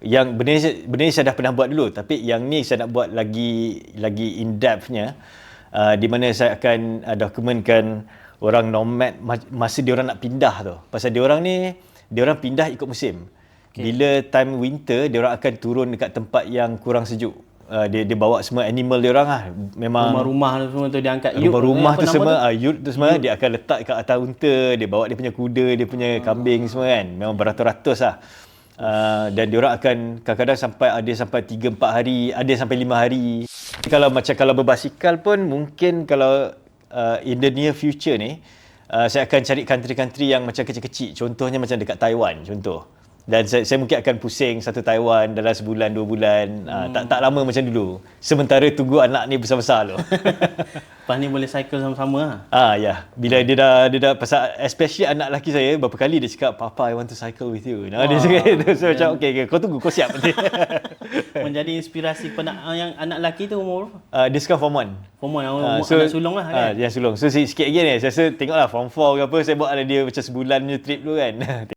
yang benda ni saya dah pernah buat dulu, tapi yang ni saya nak buat lagi in depthnya, di mana saya akan dokumenkan orang nomad masa dia orang nak pindah tu. Pasal dia orang pindah ikut musim. Bila time winter, dia orang akan turun dekat tempat yang kurang sejuk. Dia bawa semua animal dia orang lah. Memang rumah-rumah tu semua tu dia angkat. Rumah tu semua, yurt tu semua dia akan letak kat atas unta, dia bawa dia punya kuda, dia punya kambing semua kan. Memang beratus-ratus lah. Dan dia orang akan kadang-kadang sampai 3-4 hari, ada sampai 5 hari. Kalau berbasikal pun mungkin kalau in the near future ni, saya akan cari country-country yang macam kecil-kecil. Contohnya macam dekat Taiwan contoh. Dan saya mungkin akan pusing satu Taiwan dalam sebulan 2 bulan, tak lama macam dulu. Sementara tunggu anak ni besar-besar tu. Lepas ni boleh cycle sama-sama lah. Ya. Bila dia dah pasal especially anak lelaki saya, berapa kali dia cakap, "Papa, I want to cycle with you." Nah, dia cakap itu. So macam okay, kau tunggu, kau siap nanti. Menjadi inspirasi yang anak lelaki tu umur? Dia sekarang form 1. Form 1, anak sulung lah kan? Yang sulung. So sikit lagi ni, saya rasa tengoklah form 4 ke apa, saya buat ada dia macam sebulan punya trip dulu kan.